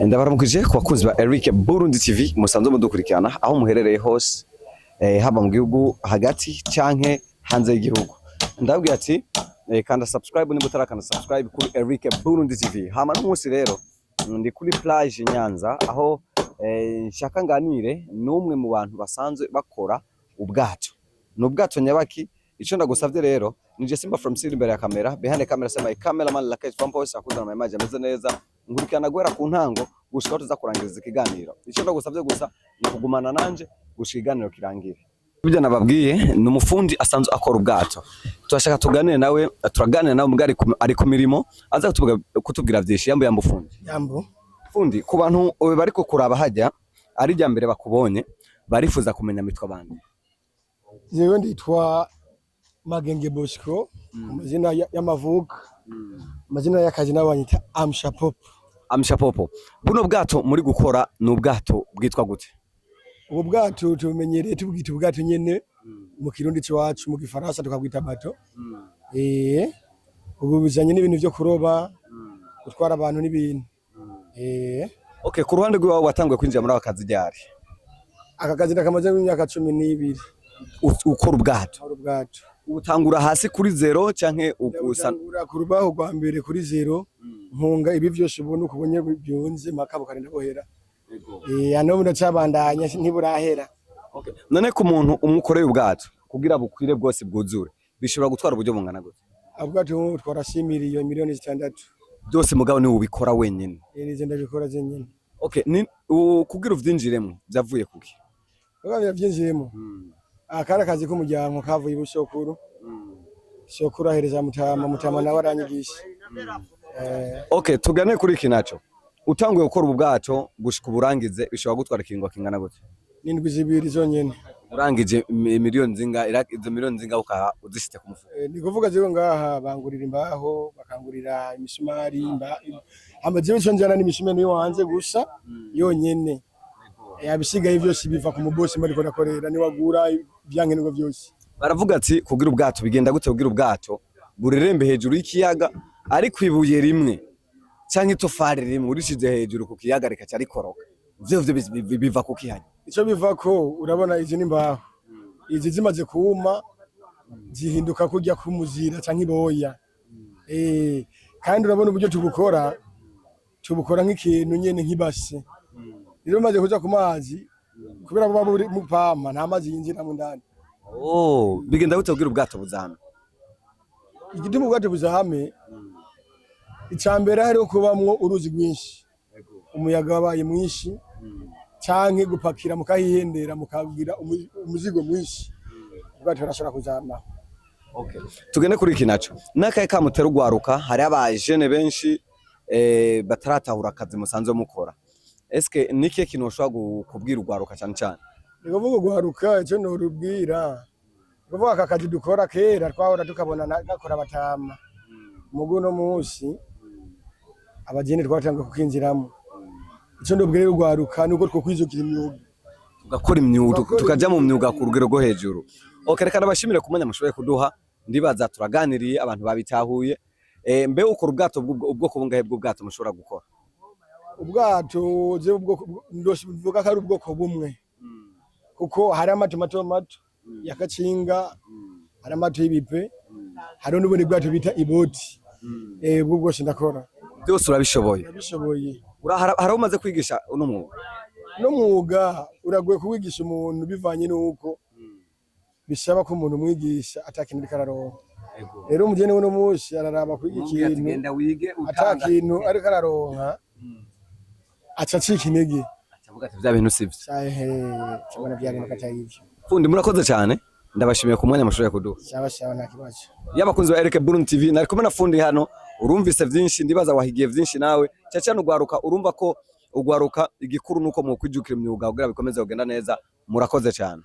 Ndabaramukije ku bakunzi ba Eric Burundi TV musanzwe mudukurikirana aho muherereye hose haba mu gihugu hagati canke hanze y'igihugu. Ndababwira ati kanda subscribe niba utarakanda subscribe kuri Eric Burundi TV. Hama n'umunsi rero ndi kuri plage Nyanza aho nshaka nganire n'umwe mu bantu basanzwe bakora ubwato. N'ubwato nyabaki ico ndagusavye rero nije Simba from Siri imbere ya kamera, behind the camera sema cameraman Lakes Vampos akuzana mu image ameze neza. Nkurikirana guhera ku ntango gushika tuza kurangiriza ikiganiro. Ico ndagusavye gusa ni kugumana nanje gushika ikiganiro kirangire. Ibyo nababwiye ni umufundi asanzwe akora ubwato. Turashaka tuganire nawe, turaganira nawe mugari ari ku mirimo aza kutubwira vyinshi. Yambo yambufundi. Yambo. Fundi ku bantu bari ko kuraba hajya ari rya mbere bakubonye barifuza kumenya mitwa bandi. Jewe nditwa Magenge Bosco, amazina y'amavuka. Amazina y'akazi n'abanyita Amsha Pop. Amsha Popo. Buno bwato muri gukora n'ubwato bwitwa gute? Ubu bwato tumenyereye tubwita ubwato nyene mu kirundi cyacu mu gifaransa tukabwita bato. Ubu bizanye n'ibintu byo kuroba, gutwara abantu n'ibintu. Okay, ku ruhande rwawe watanguye kwinjira muri akazi ryari? Aka kazi ndakamaze imyaka 12. Ukora ubwato. Ubwato. Utangura hasi kuri zero canke utangura ku rubaho rwa mbere kuri zero. Nkunga ibi byose ubona ukubonye byunze makabo karenda bohera. Ano muracabandanya ntiburahera. Okay. None ku muntu umukoreye ubwato kugira bukwire bwose bwuzure bishobora gutwara uburyo bungana gute? Ubwato twara 6 miliyoni 600. Byose mugabo ni ubikora wenyene. Nize ndabikora zenyene. Okay, ni kugira uvyinjiremo byavuye kuki? Bagabya byinjiremo. Akara kazi k'umuryango kavuye ibusokuru. Sokuru ahereza mutama nawe aranyigisha. Okay, tugane kuri iki naco. Utanguye gukora ubwato gushika uburangize bishobora gutwara kiringo kingana gute? N'indwi zibiri zonyene. Urangije miliyoni zinga izo miliyoni zinga uka uzishite ku mufuko. Ni kuvuga zero ngaha bangurira imbaho, bakangurira imisumari, amaze cyo njana n'imisumari yo hanze gusa yonyene. Yabisigaye byose biva ku mubosi muri ko nakorera ni wagura byankenerwa byose. Baravuga ati kugira ubwato bigenda gute kugira ubwato burerembe hejuru y'ikiyaga ari kwibuye rimwe canke itofari rimwe urishize hejuru ku kiyaga reka cyari koroka. Vyo biva ku kihanya. Ico biva ko urabona izi nimbaho. Izi zimaze kuuma zihinduka kujya kumuzira canke iboya. Kandi urabona uburyo tubukora nk'ikintu nyene nk'ibase. Rero maze kuja ku mazi kubera baba muri mupama nta mazi yinjira mu ndani. Bigenda gute kugira ubwato buzame? Igituma ubwato buzame icambere hari kubamwo uruzi rwinshi. Umuyaga wabaye mwinshi canke gupakira mukahihendera mukagira umuzigo mwinshi. Ubwato rashaka kuzama. Okay. Tugende kuri iki naco. Nakaye kamutera ugwaruka hari abajene benshi bataratahura akazi musanzwe mukora. Eske niki kintu ushobora kubwira ugwaruka cyane cyane? Nikuvuga ugwaruka cyo no rubwira. Kuvuga aka kazi dukora kera twahora tukabona nakora batama. Muguno munsi abajene twatanga kukinjiramo. Icyo ndobwira ugwaruka nuko twokwijukira imyuga. Tugakora imyuga tukaja mu myuga ku rugero rwo hejuru. Okay, reka nabashimire kumenya mushoboye kuduha ndibaza turaganiriye abantu babitahuye. Mbe ukora ubwato ubwoko bungahe bw'ubwato mushobora gukora? Ubwato je ubwoko ndovuga ko ari ubwoko bumwe. Kuko hari amato mato yakacinga, hari amato y'ibipe, hari n'ubundi bwato bita iboti. Ubwo bwose ndakora. Byose urabishoboye. Urabishoboye. Hari umaze kwigisha uno mwuga? No mwuga uragoye kuwigisha umuntu bivanye nuko bisaba ko umuntu mwigisha atakintu kararonka. Rero umujene uno munsi araraba kwigisha ikintu atakintu ari kararonka. Acacika intege. Avuga ati bya bintu sivyo. Cyabona bya bintu katayivyo. Fundi murakoze cyane. Ndabashimiye ku mwanya mushoboye kuduha. Cyabashaho nta kibazo. Yabakunzi ba Eric Burundi TV nari kumena fundi hano urumvise vyinshi ndibaza wahigiye vyinshi nawe cyane ugwaruka urumva ko ugwaruka igikuru nuko mu kwijukira imyuga kugira bikomeze kugenda neza murakoze cyane.